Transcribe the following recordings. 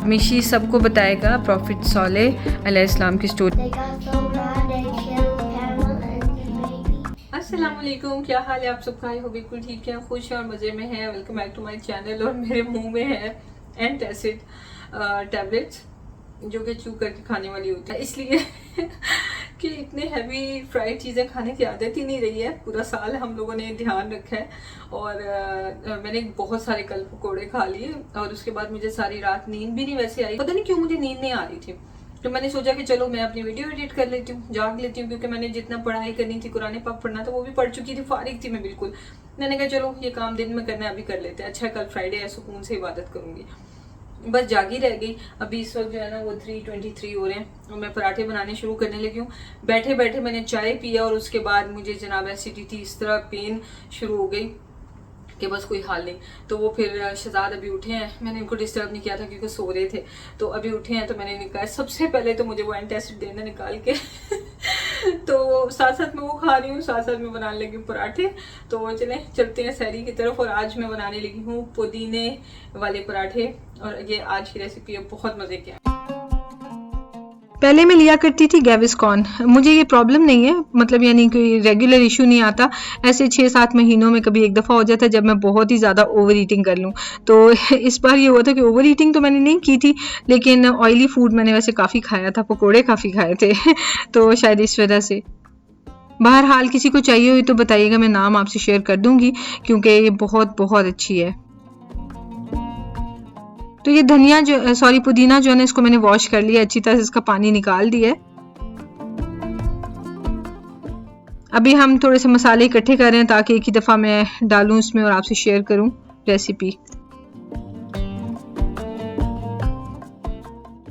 मिशी सबको बताएगा प्रॉफिट सॉलेह अलैहिस्सलाम की स्टोरी। अस्सलाम वालेकुम, क्या हाल है आप सबका? आई हो बिल्कुल ठीक है, खुश है और मज़े में है। Welcome back to my channel. और मेरे मुंह में है एंटासिड टैबलेट्स जो कि चू करके खाने वाली होती है, इसलिए कि इतने हैवी फ्राइड चीज़ें खाने की आदत ही नहीं रही है। पूरा साल हम लोगों ने ध्यान रखा है और मैंने बहुत सारे कल पकौड़े खा लिए और उसके बाद मुझे सारी रात नींद भी नहीं वैसे आई। पता नहीं क्यों मुझे नींद नहीं आ रही थी, तो मैंने सोचा कि चलो मैं अपनी वीडियो एडिट कर लेती हूँ, जाग लेती हूँ, क्योंकि मैंने जितना पढ़ाई करनी थी, कुरान पाक पढ़ना था, वो भी पढ़ चुकी थी, फारिग थी मैं बिल्कुल। मैंने कहा चलो ये काम दिन में करना है, अभी कर लेते हैं। अच्छा कल फ्राइडे है, सुकून से इबादत करूंगी। बस जागी रह गई। अभी इस वक्त जो है ना वो 3:23 हो रहे हैं और मैं पराठे बनाने शुरू करने लगी हूँ। बैठे बैठे मैंने चाय पिया और उसके बाद मुझे जनाब एसिडिटी इस तरह पेन शुरू हो गई कि बस कोई हाल नहीं। तो वो फिर शहजाद अभी उठे हैं, मैंने उनको डिस्टर्ब नहीं किया था क्योंकि सो रहे थे, तो अभी उठे हैं तो मैंने निकाला। सबसे पहले तो मुझे वो एंटासिड देना निकाल के तो साथ साथ में वो खा रही हूँ, साथ साथ में बनाने लगी हूँ पराठे। तो चलते हैं सहरी की तरफ। और आज मैं बनाने लगी हूँ पुदीने वाले पराठे और ये आज की रेसिपी है, बहुत मजे की है। पहले मैं लिया करती थी गैविस्कॉन, मुझे ये प्रॉब्लम नहीं है, मतलब यानी कोई रेगुलर इशू नहीं आता। ऐसे 6-7 महीनों में कभी एक दफ़ा हो जाता है जब मैं बहुत ही ज़्यादा ओवर ईटिंग कर लूँ। तो इस बार ये हुआ था कि ओवर ईटिंग तो मैंने नहीं की थी, लेकिन ऑयली फूड मैंने वैसे काफ़ी खाया था, पकोड़े काफ़ी खाए थे तो शायद इस वजह से। बहरहाल किसी को चाहिए हुई तो बताइएगा, मैं नाम आपसे शेयर कर दूँगी क्योंकि ये बहुत बहुत अच्छी है। तो ये धनिया जो पुदीना जो है ना, इसको मैंने वॉश कर लिया अच्छी तरह से, इसका पानी निकाल दिया है। अभी हम थोड़े से मसाले इकट्ठे कर रहे हैं ताकि एक ही दफ़ा मैं डालूं इसमें और आपसे शेयर करूं रेसिपी।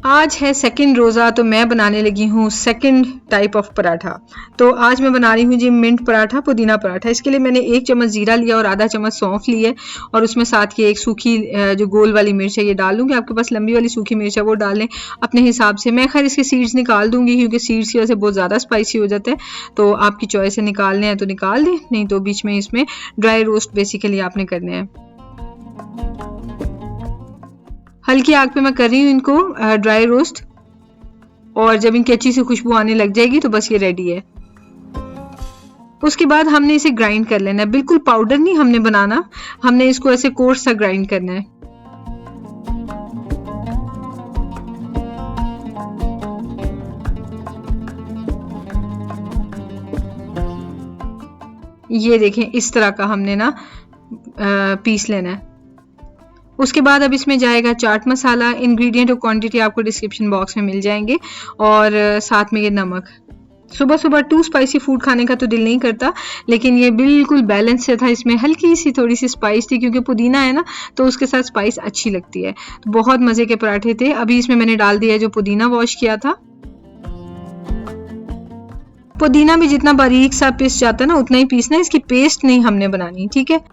आज है सेकंड रोज़ा, तो मैं बनाने लगी हूँ सेकंड टाइप ऑफ पराठा। तो आज मैं बना रही हूँ जी मिंट पराठा, पुदीना पराठा। इसके लिए मैंने 1 चम्मच जीरा लिया और आधा चम्मच सौंफ ली है और उसमें साथ ये एक सूखी जो गोल वाली मिर्च है ये डाल दूँगी। आपके पास लंबी वाली सूखी मिर्च है वो डाल लें अपने हिसाब से। मैं खैर इसके सीड्स निकाल दूँगी क्योंकि सीड्स की वजह से बहुत ज़्यादा स्पाइसी हो जाता है, तो आपकी चॉइस है, निकालने हैं तो निकाल दें, नहीं तो बीच में इसमें ड्राई रोस्ट बेसिकली आपने करने हैं। हल्की आग पे मैं कर रही हूँ इनको ड्राई रोस्ट, और जब इनकी अच्छी सी खुशबू आने लग जाएगी तो बस ये रेडी है। उसके बाद हमने इसे ग्राइंड कर लेना है, बिल्कुल पाउडर नहीं हमने बनाना, हमने इसको ऐसे कोर्स सा ग्राइंड करना है। ये देखें इस तरह का हमने ना पीस लेना है। उसके बाद अब इसमें जाएगा चाट मसाला। इंग्रेडिएंट और क्वांटिटी आपको डिस्क्रिप्शन बॉक्स में मिल जाएंगे, और साथ में ये नमक। सुबह सुबह टू स्पाइसी फूड खाने का तो दिल नहीं करता, लेकिन ये बिल्कुल बैलेंस से था। इसमें हल्की सी थोड़ी सी स्पाइस थी क्योंकि पुदीना है ना, तो उसके साथ स्पाइस अच्छी लगती है। तो बहुत मज़े के पराठे थे। अभी इसमें मैंने डाल दिया जो पुदीना वॉश किया था। पुदीना भी जितना बारीक सा पीस जाता है ना उतना ही पीसना है, इसकी पेस्ट नहीं हमने बनानी, ठीक है।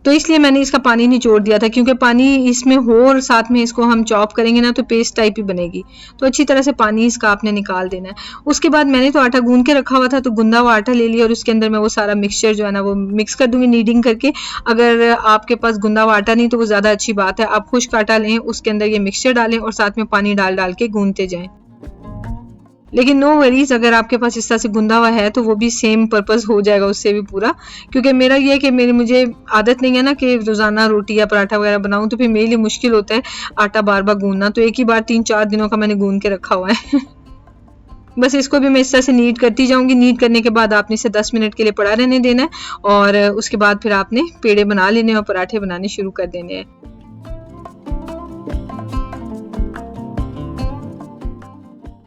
तो इसलिए मैंने इसका पानी निचोड़ दिया था, क्योंकि पानी इसमें हो और साथ में इसको हम चॉप करेंगे ना तो पेस्ट टाइप ही बनेगी। तो अच्छी तरह से पानी इसका आपने निकाल देना है। उसके बाद मैंने तो आटा गूंद के रखा हुआ था, तो गूंदा हुआ आटा ले लिया और उसके अंदर मैं वो सारा मिक्सचर जो है ना वो मिक्स कर दूंगी नीडिंग करके। अगर आपके पास गूंदा हुआ आटा नहीं तो वो ज़्यादा अच्छी बात है, आप खुश्क आटा लें, उसके अंदर ये मिक्सचर डालें और साथ में पानी डाल डाल के गूंदते जाएं। लेकिन नो वरीज, अगर आपके पास इस तरह से गुंदा हुआ है तो वो भी सेम पर्पस हो जाएगा उससे भी पूरा। क्योंकि मेरा ये है कि मुझे आदत नहीं है ना कि रोज़ाना रोटी या पराठा वगैरह बनाऊं, तो फिर मेरे लिए मुश्किल होता है आटा बार बार गूंदना। तो एक ही बार 3-4 दिनों का मैंने गूंद के रखा हुआ है बस इसको भी मैं इस तरह से नीट करती जाऊंगी। नीट करने के बाद आपने इसे 10 मिनट के लिए पड़ा रहने देना है और उसके बाद फिर आपने पेड़े बना लेने और पराठे बनाने शुरू कर देने हैं।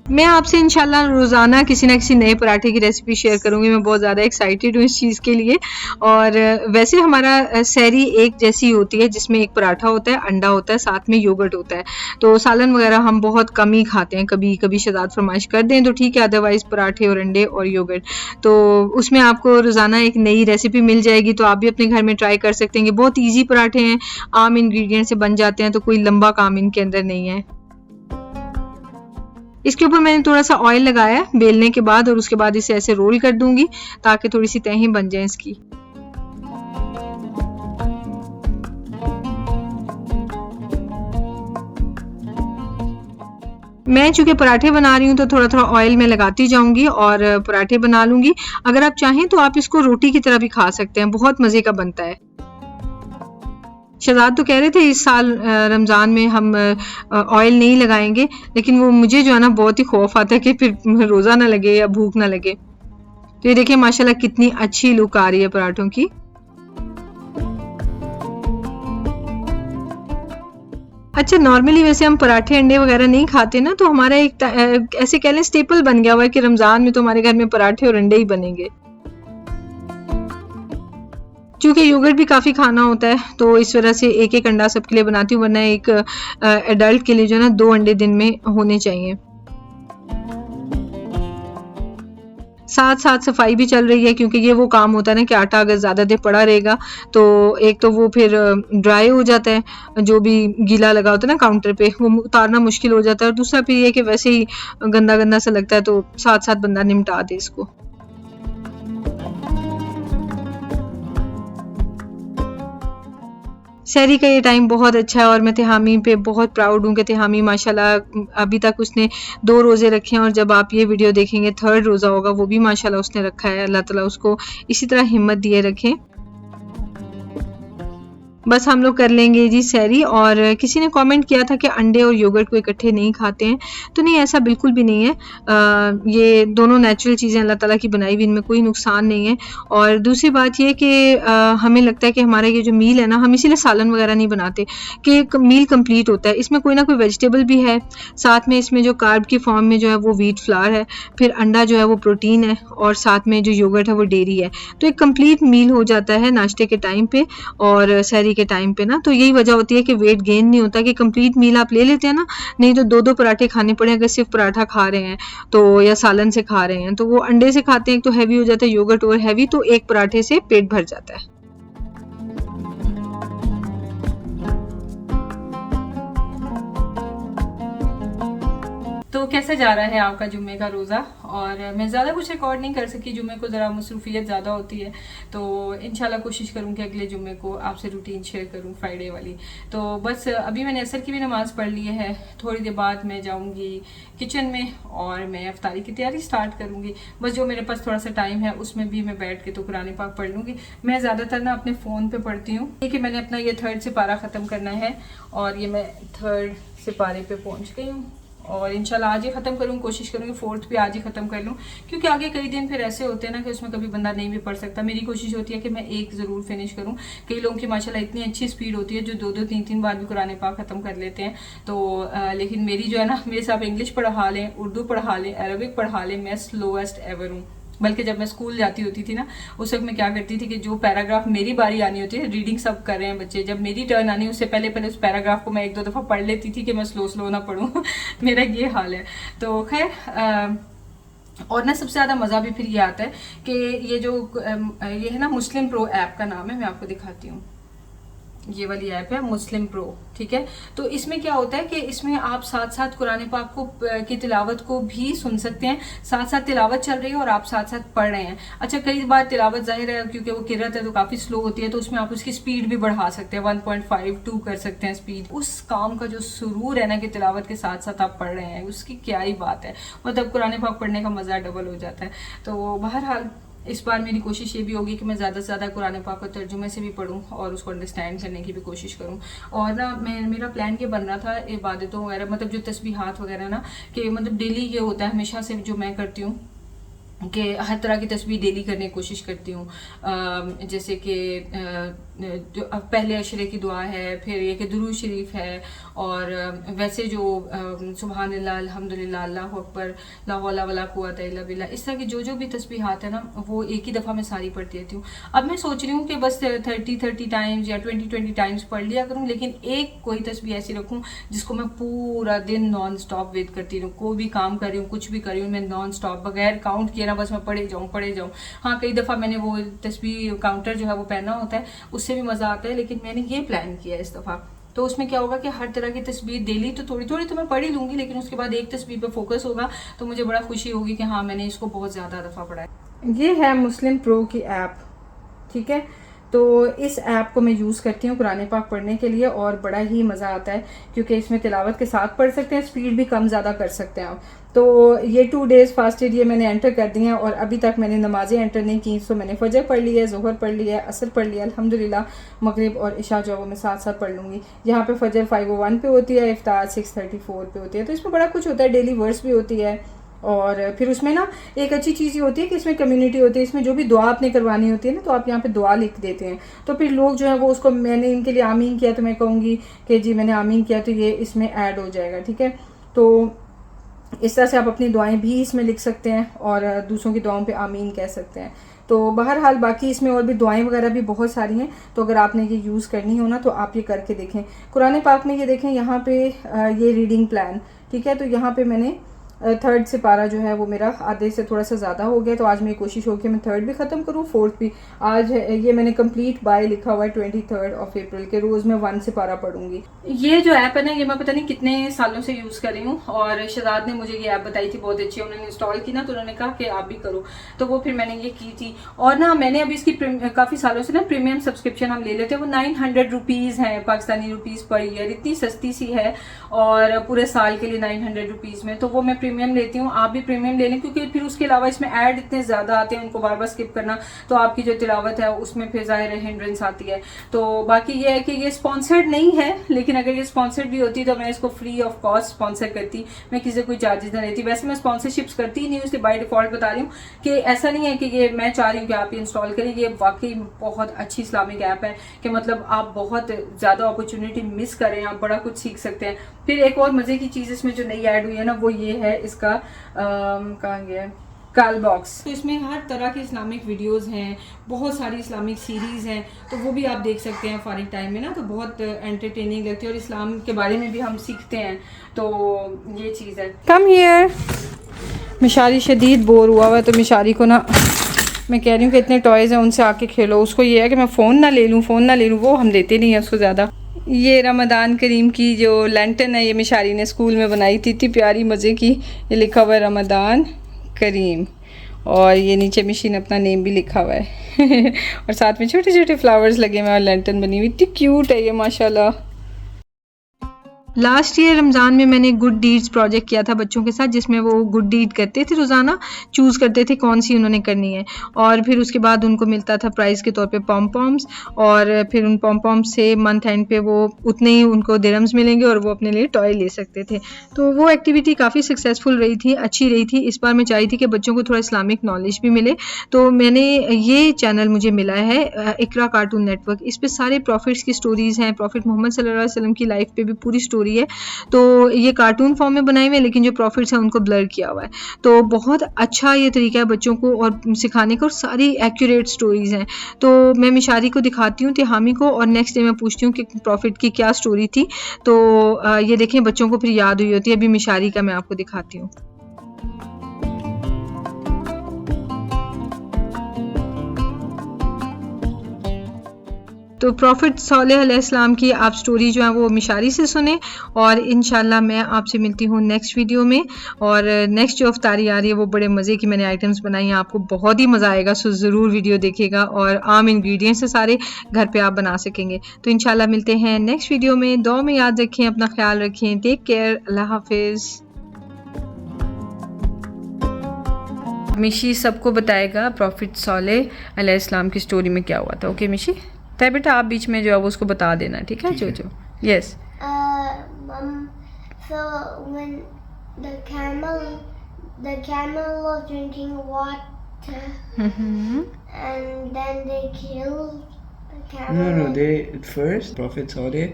मैं आपसे इंशाल्लाह रोज़ाना किसी ना किसी नए पराठे की रेसिपी शेयर करूंगी। मैं बहुत ज़्यादा एक्साइटेड हूँ इस चीज़ के लिए। और वैसे हमारा सहरी एक जैसी होती है, जिसमें एक पराठा होता है, अंडा होता है, साथ में योगर्ट होता है। तो सालन वगैरह हम बहुत कम ही खाते हैं, कभी कभी शहजाद फरमाइश कर दें तो ठीक है, अदरवाइज़ पराठे और अंडे और योगर्ट। तो उसमें आपको रोज़ाना एक नई रेसिपी मिल जाएगी, तो आप भी अपने घर में ट्राई कर सकते हैं। बहुत ईजी पराठे हैं, आम इंग्रेडिएंट से बन जाते हैं, तो कोई लंबा काम इनके अंदर नहीं है। इसके ऊपर मैंने थोड़ा सा ऑयल लगाया बेलने के बाद, और उसके बाद इसे ऐसे रोल कर दूंगी ताकि थोड़ी सी तहें बन जाएं इसकी। मैं चूँकि पराठे बना रही हूँ तो थोड़ा-थोड़ा ऑयल मैं लगाती जाऊँगी और पराठे बना लूँगी। अगर आप चाहें तो आप इसको रोटी की तरह भी खा सकते हैं, बहुत मज़े का बनता है। शहज़ाद तो कह रहे थे इस साल रमज़ान में हम ऑयल नहीं लगाएँगे, लेकिन वो मुझे जो है ना बहुत ही खौफ़ आता है कि फिर रोज़ा ना लगे या भूख ना लगे। तो ये देखिए माशाल्लाह कितनी अच्छी लुक आ रही है पराठों की। अच्छा, नॉर्मली वैसे हम पराठे अंडे वगैरह नहीं खाते ना, तो हमारा एक ऐसे कह लें स्टेपल बन गया हुआ है कि रमज़ान में तो हमारे घर में पराठे और अंडे ही बनेंगे। चूँकि योगर्ट भी काफ़ी खाना होता है, तो इस वजह से एक-एक अंडा सबके लिए बनाती हूँ, वरना एक एडल्ट के लिए जो है ना 2 अंडे दिन में होने चाहिए। साथ-साथ सफाई भी चल रही है, क्योंकि ये वो काम होता है ना कि आटा अगर ज़्यादा देर पड़ा रहेगा तो एक तो वो फिर ड्राई हो जाता है, जो भी गीला लगा होता है ना काउंटर पे, वो उतारना मुश्किल हो जाता है, और दूसरा फिर ये है कि वैसे ही गंदा-गंदा सा लगता है, तो साथ-साथ बंदा निपटा दे इसको। सहरी का ये टाइम बहुत अच्छा है और मैं तिहामी पे बहुत प्राउड हूँ कि तिहामी माशाल्लाह अभी तक उसने 2 रोज़े रखे हैं, और जब आप ये वीडियो देखेंगे 3rd रोज़ा होगा, वो भी माशाल्लाह उसने रखा है। अल्लाह ताला उसको इसी तरह हिम्मत दिए रखे। बस हम लोग कर लेंगे जी सहरी। और किसी ने कमेंट किया था कि अंडे और योगर्ट को इकट्ठे नहीं खाते हैं, तो नहीं, ऐसा बिल्कुल भी नहीं है। ये दोनों नेचुरल चीज़ें अल्लाह ताला की बनाई हुई, इनमें कोई नुकसान नहीं है। और दूसरी बात ये कि हमें लगता है कि हमारा ये जो मील है ना, हम इसीलिए सालन वगैरह नहीं बनाते कि मील कंप्लीट होता है, इसमें कोई ना कोई वेजिटेबल भी है, साथ में इसमें जो कार्ब की फॉर्म में जो है वो व्हीट फ्लावर है, फिर अंडा जो है वो प्रोटीन है, और साथ में जो योगर्ट है वो डेयरी है। तो एक कंप्लीट मील हो जाता है नाश्ते के टाइम पे और सहरी के टाइम पे ना। तो यही वजह होती है कि वेट गेन नहीं होता, कि कंप्लीट मील आप ले लेते हैं ना, नहीं तो 2-2 पराठे खाने पड़े अगर सिर्फ पराठा खा रहे हैं तो, या सालन से खा रहे हैं तो। वो अंडे से खाते हैं, एक तो हैवी हो जाता है, योगर्ट और हैवी, तो एक पराठे से पेट भर जाता है। तो कैसा जा रहा है आपका जुम्मे का रोज़ा? और मैं ज़्यादा कुछ रिकॉर्ड नहीं कर सकी, जुम्मे को ज़रा मसरूफियत ज़्यादा होती है, तो इंशाल्लाह कोशिश करूँ कि अगले जुम्मे को आपसे रूटीन शेयर करूँ, फ्राइडे वाली। तो बस अभी मैंने असर की भी नमाज़ पढ़ ली है, थोड़ी देर बाद मैं जाऊँगी किचन में और मैं अफ्तारी की तैयारी स्टार्ट करूँगी। बस जो मेरे पास थोड़ा सा टाइम है उसमें भी मैं बैठ के तो कुरान पाक पढ़ लूँगी। मैं ज़्यादातर ना अपने फ़ोन पर पढ़ती हूँ, क्योंकि मैंने अपना ये 3rd सिपारा ख़त्म करना है, और ये मैं 3rd सिपारे पे पहुँच गई हूँ, और इंशाल्लाह आज ही ख़त्म करूँ, कोशिश करूँगी 4th भी आज ही ख़त्म कर लूँ, क्योंकि आगे कई दिन फिर ऐसे होते हैं ना कि उसमें कभी बंदा नहीं भी पढ़ सकता। मेरी कोशिश होती है कि मैं एक ज़रूर फिनिश करूँ। कई लोगों की माशाल्लाह इतनी अच्छी स्पीड होती है जो 2-2 3-3 बार भी कुरान पाक ख़त्म कर लेते हैं। तो लेकिन मेरी जो है ना, मेरे से आप इंग्लिश पढ़ा लें, उर्दू पढ़ा लें, अरबिक पढ़ा लें, मैं स्लोएस्ट एवर हूँ। बल्कि जब मैं स्कूल जाती होती थी ना, उस वक्त मैं क्या करती थी कि जो पैराग्राफ मेरी बारी आनी होती है, रीडिंग सब कर रहे हैं बच्चे, जब मेरी टर्न आनी उससे पहले पहले उस पैराग्राफ को मैं 1-2 दफ़ा पढ़ लेती थी कि मैं स्लो ना पढ़ूँ। मेरा ये हाल है। तो खैर, और ना सबसे ज़्यादा मज़ा भी फिर ये आता है कि ये जो ये है ना, मुस्लिम प्रो ऐप का नाम है, मैं आपको दिखाती हूँ। ये वाली ऐप है मुस्लिम प्रो, ठीक है। तो इसमें क्या होता है कि इसमें आप साथ साथ कुरान पाक को की तिलावत को भी सुन सकते हैं, साथ साथ तिलावत चल रही है और आप साथ साथ पढ़ रहे हैं। अच्छा, कई बार तिलावत जाहिर है क्योंकि वो किरत है तो काफ़ी स्लो होती है, तो उसमें आप उसकी स्पीड भी बढ़ा सकते हैं, 1.5-2 कर सकते हैं स्पीड। उस काम का जो सुरूर है ना कि तिलावत के साथ साथ आप पढ़ रहे हैं, उसकी क्या ही बात है, मतलब कुरान पाक पढ़ने का मज़ा डबल हो जाता है। तो बहरहाल इस बार मेरी कोशिश ये भी होगी कि मैं ज़्यादा से ज़्यादा कुरान पाक को तर्जुमे से भी पढूं और उसको अंडरस्टैंड करने की भी कोशिश करूं। और ना मेरा प्लान ये बन रहा था इबादतों वगैरह, मतलब जो तस्बीहात वगैरह ना, कि मतलब डेली ये होता है हमेशा से जो मैं करती हूँ कि हर तरह की तस्बीह डेली करने की कोशिश करती हूँ। जैसे कि जो पहले अशरे की दुआ है, फिर ये कि दुरूद शरीफ है, और वैसे जो सुबहान अल्लाह, अल्हम्दुलिल्लाह, अल्लाहु अकबर, ला हौला वला कुव्वता इल्ला बिल्लाह, इस तरह की जो भी तस्बीहात है ना, वो एक ही दफ़ा मैं सारी पढ़ती रहती हूँ। अब मैं सोच रही हूँ कि बस 30 टाइम्स या 20 टाइम्स पढ़ लिया करूँ, लेकिन एक कोई तस्बीह ऐसी रखूँ जिसको मैं पूरा दिन नॉन स्टॉप वेद करती रहूँ। कोई भी काम कर रही हूँ, कुछ भी कर रही हूँ, मैं नॉन स्टॉप बगैर काउंट किए ना, बस मैं पढ़े जाऊँ। हाँ, कई दफ़ा मैंने वो तस्बीह काउंटर जो है वो पहना होता है, उससे भी मज़ा आता है, लेकिन मैंने ये प्लान किया है इस दफ़ा। तो उसमें क्या होगा कि हर तरह की तस्बीह डेली तो थोड़ी थोड़ी तो मैं पढ़ ही लूँगी, लेकिन उसके बाद एक तस्बीह पे फोकस होगा, तो मुझे बड़ा खुशी होगी कि हाँ, मैंने इसको बहुत ज़्यादा दफ़ा पढ़ा है। ये है मुस्लिम प्रो की ऐप, ठीक है। तो इस ऐप को मैं यूज़ करती हूँ कुरान पाक पढ़ने के लिए और बड़ा ही मज़ा आता है क्योंकि इसमें तिलावत के साथ पढ़ सकते हैं, स्पीड भी कम ज़्यादा कर सकते हैं आप। तो ये 2 डेज़ फास्टेड ये मैंने एंटर कर दिए हैं और अभी तक मैंने नमाज़ें एंटर नहीं की। सो मैंने फजर पढ़ ली है, ज़ोहर पढ़ लिया है, असर पढ़ लिया अल्हम्दुलिल्लाह। मगरिब और इशा जो वो मैं साथ साथ पढ़ लूँगी। यहाँ पे फजर 5:01 पे होती है, इफ्तार 6:34 पे होती है। तो इसमें बड़ा कुछ होता है, डेली वर्स भी होती है और फिर उसमें ना एक अच्छी चीज़ ये होती है कि इसमें कम्युनिटी होती है। इसमें जो भी दुआ आपने करवानी होती है ना, तो आप यहाँ पे दुआ लिख देते हैं, तो फिर लोग जो है वो उसको, मैंने इनके लिए आमीन किया तो मैं कहूँगी कि जी मैंने आमीन किया, तो ये इसमें ऐड हो जाएगा, ठीक है। तो इस तरह से आप अपनी दुआएं भी इसमें लिख सकते हैं और दूसरों की दुआओं पे आमीन कह सकते हैं। तो बहरहाल बाकी इसमें और भी दुआएं वगैरह भी बहुत सारी हैं, तो अगर आपने ये यूज़ करनी हो ना तो आप ये करके देखें। कुरान पाक में ये देखें यहाँ पे ये रीडिंग प्लान, ठीक है। तो यहाँ पे मैंने 3rd से पारा जो है वो मेरा आधे से थोड़ा सा ज़्यादा हो गया, तो आज मेरी कोशिश होगी मैं 3rd भी ख़त्म करूँ, 4th भी। आज ये मैंने कंप्लीट बाय लिखा हुआ है 23 अप्रैल के रोज़ मैं 1 से पारा पढ़ूंगी। ये जो ऐप है ना, ये मैं पता नहीं कितने सालों से यूज़ कर रही हूँ और शहजाद ने मुझे ये ऐप बताई थी, बहुत अच्छी। उन्होंने इंस्टॉल की ना तो उन्होंने कहा कि आप भी करो, तो वो फिर मैंने ये की थी। और ना मैंने अभी इसकी काफ़ी सालों से ना प्रीमियम सब्सक्रिप्शन हम ले लेते हैं, वो 900 रुपीज़ है, पाकिस्तानी रुपीज़ पर ईयर, इतनी सस्ती सी है और पूरे साल के लिए 900 रुपीज़ में, तो वो मैं प्रीमियम लेती हूँ। आप भी प्रीमियम ले लें क्योंकि फिर उसके अलावा इसमें ऐड इतने ज़्यादा आते हैं, उनको बार बार स्किप करना, तो आपकी जो तिलावत है उसमें फिर ज़ाहिर है हिंड्रेंस आती है। तो बाकी ये है कि ये स्पॉन्सर्ड नहीं है, लेकिन अगर ये स्पॉन्सर्ड भी होती तो मैं इसको फ्री ऑफ कॉस्ट स्पॉन्सर करती, मैं किसी कोई चार्जेस ना लेती। वैसे मैं स्पॉन्सरशिप्स करती ही नहीं हूँ, इसलिए बाय डिफॉल्ट बता रही हूँ कि ऐसा नहीं है कि ये मैं चाह रही हूँ कि आप ये इंस्टॉल करें। ये वाकई बहुत अच्छी इस्लामिक ऐप है कि मतलब आप बहुत ज़्यादा अपॉर्चुनिटी मिस करें, आप बड़ा कुछ सीख सकते हैं। फिर एक और मज़े की चीज़ इसमें जो नई ऐड हुई है ना, वो ये है इसका कहाँ गया, कॉल बॉक्स। तो इसमें हर तरह के इस्लामिक वीडियोस हैं, बहुत सारी इस्लामिक सीरीज़ हैं, तो वो भी आप देख सकते हैं फारिग टाइम में ना, तो बहुत एंटरटेनिंग लगती है और इस्लाम के बारे में भी हम सीखते हैं, तो ये चीज़ है। Come here. मिशारी शदीद बोर हुआ हुआ है, तो मिशारी को ना मैं कह रही हूँ कि इतने टॉयज़ हैं उनसे आके खेलो। उसको ये है कि मैं फ़ोन ना ले लूँ, वो हम देते नहीं हैं उसको ज़्यादा। ये रमज़ान करीम की जो लैंटर्न है, ये मिशारी ने स्कूल में बनाई थी, इतनी प्यारी मज़े की। ये लिखा हुआ है रमज़ान करीम और ये नीचे मशीन अपना नेम भी लिखा हुआ है और साथ में छोटे छोटे फ्लावर्स लगे हुए और लैंटर्न बनी हुई, इतनी क्यूट है ये माशाल्लाह। लास्ट ईयर रमज़ान में मैंने गुड डीड्स प्रोजेक्ट किया था बच्चों के साथ, जिसमें वो गुड डीड करते थे, रोज़ाना चूज़ करते थे कौन सी उन्होंने करनी है और फिर उसके बाद उनको मिलता था प्राइज़ के तौर पे पॉम पॉम्स, और फिर उन पॉम पॉम्स से मंथ एंड पे वो उतने ही उनको दिरहम्स मिलेंगे और वो अपने लिए टॉय ले सकते थे। तो वो एक्टिविटी काफ़ी सक्सेसफुल रही थी, अच्छी रही थी। इस बार मैं चाही थी कि बच्चों को थोड़ा इस्लामिक नॉलेज भी मिले, तो मैंने ये चैनल मुझे मिला है इकरा कार्टून नेटवर्क। इस पर सारे प्रॉफिट्स की स्टोरीज़ हैं, प्रॉफिट मोहम्मद सल्लल्लाहु अलैहि वसल्लम की लाइफ पे भी पूरी स्टोरी है। तो ये कार्टून फॉर्म में बनाए हुए हैं, लेकिन जो प्रॉफिट्स हैं उनको ब्लर किया हुआ है। तो बहुत अच्छा ये तरीका है बच्चों को और सिखाने का, और सारी एक्यूरेट स्टोरीज हैं। तो मैं मिशारी को दिखाती हूँ, तिहामी को, और नेक्स्ट डे मैं पूछती हूँ कि प्रॉफिट की क्या स्टोरी थी। तो ये देखें, बच्चों को फिर याद हुई होती है। अभी मिशारी का मैं आपको दिखाती हूँ। तो प्रॉफिट सॉलेह अलैहिस्सलाम की आप स्टोरी जो है वो मिशारी से सुने, और इंशाल्लाह मैं आपसे मिलती हूँ नेक्स्ट वीडियो में। और नेक्स्ट जो अफ्तारी आ रही है वो बड़े मज़े की मैंने आइटम्स बनाई हैं, आपको बहुत ही मज़ा आएगा, सो ज़रूर वीडियो देखिएगा। और आम इंग्रेडिएंट्स से सारे घर पे आप बना सकेंगे। तो इंशाल्लाह मिलते हैं नेक्स्ट वीडियो में। दुआ में याद रखें, अपना ख्याल रखें, टेक केयर, अल्लाह हाफिज़। मिशी सबको बताएगा प्रॉफिट सॉलेह अलैहिस्सलाम की स्टोरी में क्या हुआ था। ओके मिशी, तय बेटा आप बीच में जो है वो उसको बता देना, ठीक है? जो yes. So when the camel was drinking water, and then they killed the camel. No. They first Prophet Saleh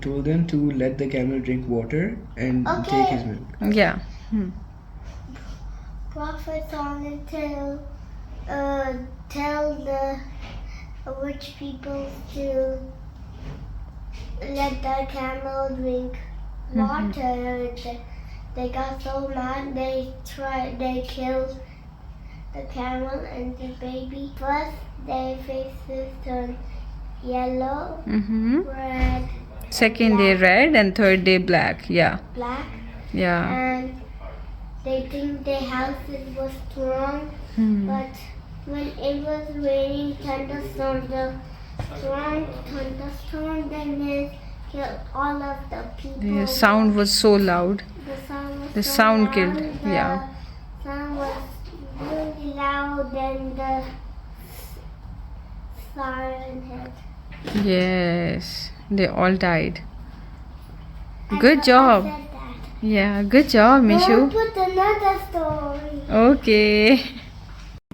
told them to let the camel drink water and take his milk. Yeah. Prophet Saleh tell the rich people to let the camel drink water. They got so mad they killed the camel and the baby. First their faces turned yellow, red. Second day red and third day black. Yeah. Black. Yeah. And they think their houses was strong, but when it was raining thunderstorms, strong thunderstorm, then it killed all of the people. The sound was so loud. The sound was The so sound loud, killed, the yeah. sound was really loud, and the siren hit. Yes, they all died. I Good thought job. I said that. Yeah, good job, Mishu. Don't put another story. Okay.